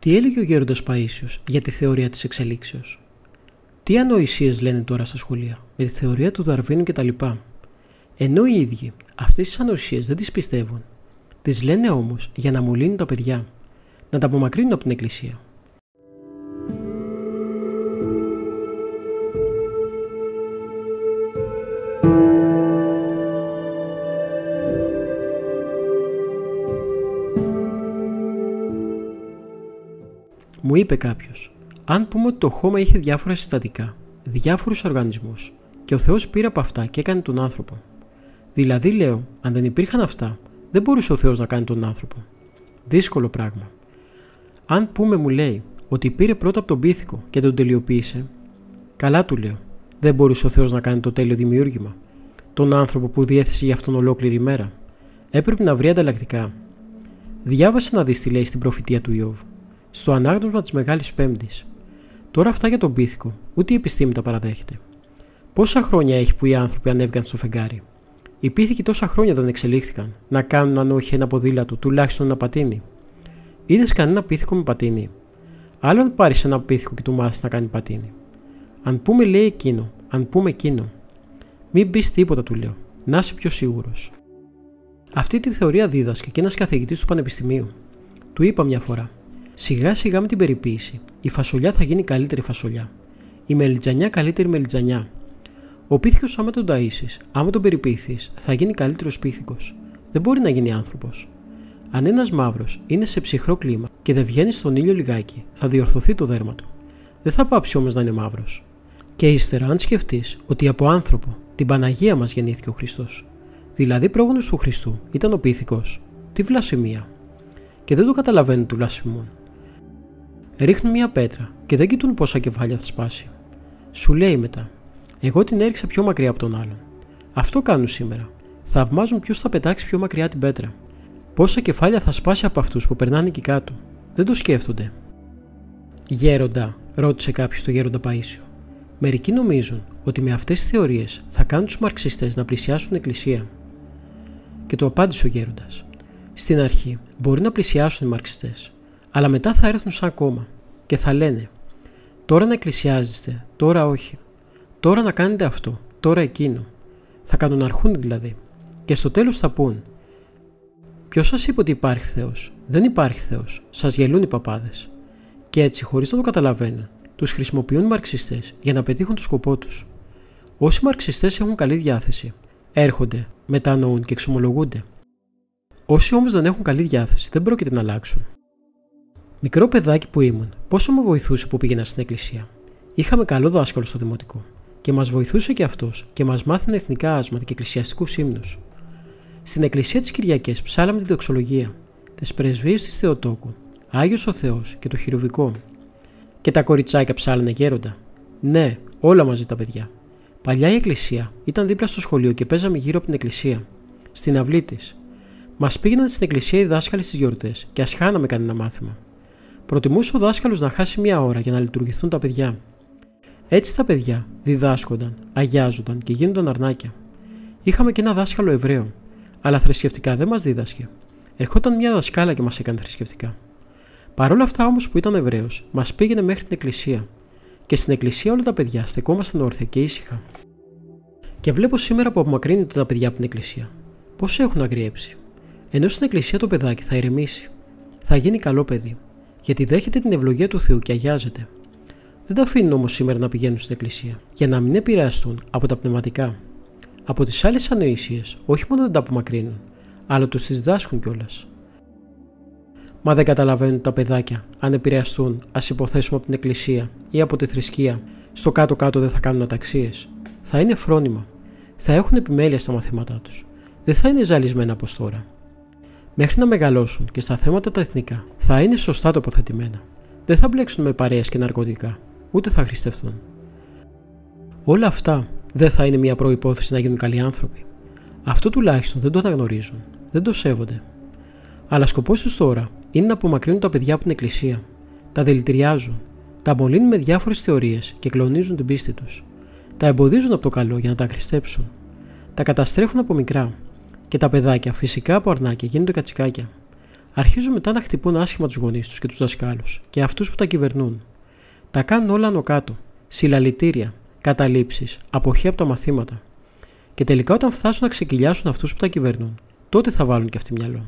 Τι έλεγε ο γέροντας Παΐσιος για τη θεωρία της εξελίξεως? Τι ανοησίες λένε τώρα στα σχολεία με τη θεωρία του Δαρβίνου κτλ. Ενώ οι ίδιοι αυτές τις ανοησίες δεν τις πιστεύουν, τις λένε όμως για να μολύνουν τα παιδιά, να τα απομακρύνουν από την Εκκλησία. Μου είπε κάποιος, αν πούμε ότι το χώμα είχε διάφορα συστατικά, διάφορους οργανισμούς και ο Θεός πήρε από αυτά και έκανε τον άνθρωπο. Δηλαδή λέω, αν δεν υπήρχαν αυτά, δεν μπορούσε ο Θεός να κάνει τον άνθρωπο. Δύσκολο πράγμα. Αν πούμε, μου λέει, ότι πήρε πρώτα από τον πίθηκο και τον τελειοποίησε, καλά του λέω, δεν μπορούσε ο Θεός να κάνει το τέλειο δημιούργημα, τον άνθρωπο που διέθεσε για αυτόν ολόκληρη ημέρα. Έπρεπε να βρει ανταλλακτικά. Διάβασε να δεις τι λέει στην προφητεία του Ιώβ, στο ανάγνωσμα της Μεγάλης Πέμπτης. Τώρα αυτά για τον πίθηκο, ούτε η επιστήμη τα παραδέχεται. Πόσα χρόνια έχει που οι άνθρωποι ανέβηκαν στο φεγγάρι? Οι πίθηκοι τόσα χρόνια δεν εξελίχθηκαν, να κάνουν αν όχι ένα ποδήλατο, τουλάχιστον ένα πατίνι. Είδες κανένα πίθηκο με πατίνι? Άλλο αν πάρεις ένα πίθηκο και του μάθεις να κάνει πατίνι. Αν πούμε, λέει εκείνο, αν πούμε εκείνο. Μην πεις τίποτα, του λέω, να είσαι πιο σίγουρος. Αυτή τη θεωρία δίδασκε και ένας καθηγητής του Πανεπιστημίου. Του είπα μια φορά, σιγά σιγά με την περιποίηση, η φασολιά θα γίνει καλύτερη φασολιά. Η μελιτζανιά καλύτερη μελιτζανιά. Ο πίθηκος, άμα τον ταΐσεις, άμα τον περιποιηθείς, θα γίνει καλύτερος πίθηκος. Δεν μπορεί να γίνει άνθρωπος. Αν ένας μαύρος είναι σε ψυχρό κλίμα και δεν βγαίνει στον ήλιο λιγάκι, θα διορθωθεί το δέρμα του. Δεν θα πάψει όμως να είναι μαύρος. Και ύστερα, αν σκεφτείς ότι από άνθρωπο, την Παναγία μας γεννήθηκε ο Χριστός, δηλαδή πρόγονος του Χριστού ήταν ο πίθηκος, τι βλασφημία. Και δεν το καταλαβαίνουν του βλασφημούν. Ρίχνουν μια πέτρα και δεν κοιτούν πόσα κεφάλια θα σπάσει. Σου λέει μετά, εγώ την έριξα πιο μακριά από τον άλλον. Αυτό κάνουν σήμερα. Θαυμάζουν ποιος θα πετάξει πιο μακριά την πέτρα. Πόσα κεφάλια θα σπάσει από αυτούς που περνάνε εκεί κάτω. Δεν το σκέφτονται. Γέροντα, ρώτησε κάποιος τον γέροντα Παΐσιο. Μερικοί νομίζουν ότι με αυτές τις θεωρίες θα κάνουν τους μαρξιστές να πλησιάσουν την Εκκλησία. Και το απάντησε ο γέροντας. Στην αρχή μπορεί να πλησιάσουν οι μαρξιστές, αλλά μετά θα έρθουν σαν κόμμα και θα λένε: τώρα να εκκλησιάζεστε, τώρα όχι. Τώρα να κάνετε αυτό, τώρα εκείνο. Θα κανοναρχούν δηλαδή. Και στο τέλος θα πούν: ποιος σας είπε ότι υπάρχει Θεός? Δεν υπάρχει Θεός. Σας γελούν οι παπάδες. Και έτσι, χωρίς να το καταλαβαίνουν, τους χρησιμοποιούν οι μαρξιστές για να πετύχουν το σκοπό τους. Όσοι μαρξιστές έχουν καλή διάθεση, έρχονται, μετανοούν και εξομολογούνται. Όσοι όμως δεν έχουν καλή διάθεση, δεν πρόκειται να αλλάξουν. Μικρό παιδάκι που ήμουν, πόσο με βοηθούσε που πήγαινα στην εκκλησία. Είχαμε καλό δάσκαλο στο δημοτικό και μας βοηθούσε και αυτός και μας μάθαινε εθνικά άσματα και εκκλησιαστικούς ύμνους. Στην εκκλησία τις Κυριακές ψάλαμε τη δοξολογία, τις πρεσβείες της Θεοτόκου, Άγιος ο Θεός και το χειρουβικό. Και τα κοριτσάκια ψάλανε γέροντα. Ναι, όλα μαζί τα παιδιά. Παλιά η εκκλησία ήταν δίπλα στο σχολείο και παίζαμε γύρω από την εκκλησία, στην αυλή της. Μας πήγαιναν στην εκκλησία οι δάσκαλοι στις γιορτές και ας χάναμε κανένα μάθημα. Προτιμούσε ο δάσκαλος να χάσει μια ώρα για να λειτουργηθούν τα παιδιά. Έτσι τα παιδιά διδάσκονταν, αγιάζονταν και γίνονταν αρνάκια. Είχαμε και ένα δάσκαλο Εβραίο, αλλά θρησκευτικά δεν μας δίδασκε. Ερχόταν μια δασκάλα και μας έκανε θρησκευτικά. Παρ' όλα αυτά όμως που ήταν Εβραίος, μας πήγαινε μέχρι την εκκλησία. Και στην εκκλησία όλα τα παιδιά στεκόμασταν όρθια και ήσυχα. Και βλέπω σήμερα που απομακρύνονται τα παιδιά από την εκκλησία. Πώς έχουν αγριέψει. Ενώ στην εκκλησία το παιδάκι θα ηρεμήσει. Θα γίνει καλό παιδί. Γιατί δέχεται την ευλογία του Θεού και αγιάζεται. Δεν τα αφήνουν όμως σήμερα να πηγαίνουν στην εκκλησία, για να μην επηρεαστούν από τα πνευματικά. Από τις άλλες ανοησίες, όχι μόνο δεν τα απομακρύνουν, αλλά τους τις διδάσκουν κιόλας. Μα δεν καταλαβαίνουν τα παιδάκια, αν επηρεαστούν, ας υποθέσουμε από την εκκλησία ή από τη θρησκεία, στο κάτω-κάτω δεν θα κάνουν αταξίες. Θα είναι φρόνημα. Θα έχουν επιμέλεια στα μαθήματά τους. Δεν θα είναι ζαλισμένα όπως τώρα. Μέχρι να μεγαλώσουν και στα θέματα τα εθνικά, θα είναι σωστά τοποθετημένα. Δεν θα μπλέξουν με παρέες και ναρκωτικά, ούτε θα χρηστευτούν. Όλα αυτά δεν θα είναι μια προϋπόθεση να γίνουν καλοί άνθρωποι. Αυτό τουλάχιστον δεν το αναγνωρίζουν, δεν το σέβονται. Αλλά σκοπός τους τώρα είναι να απομακρύνουν τα παιδιά από την εκκλησία. Τα δηλητηριάζουν, τα μολύνουν με διάφορες θεωρίες και κλονίζουν την πίστη τους. Τα εμποδίζουν από το καλό για να τα χρηστέψουν. Τα καταστρέφουν από μικρά. Και τα παιδάκια φυσικά από αρνάκια γίνονται κατσικάκια. Αρχίζουν μετά να χτυπούν άσχημα τους γονείς τους και τους δασκάλους και αυτούς που τα κυβερνούν. Τα κάνουν όλα άνω κάτω. Συλλαλητήρια, καταλήψεις, αποχή από τα μαθήματα. Και τελικά, όταν φτάσουν να ξεκυλιάσουν αυτούς που τα κυβερνούν, τότε θα βάλουν και αυτοί μυαλό.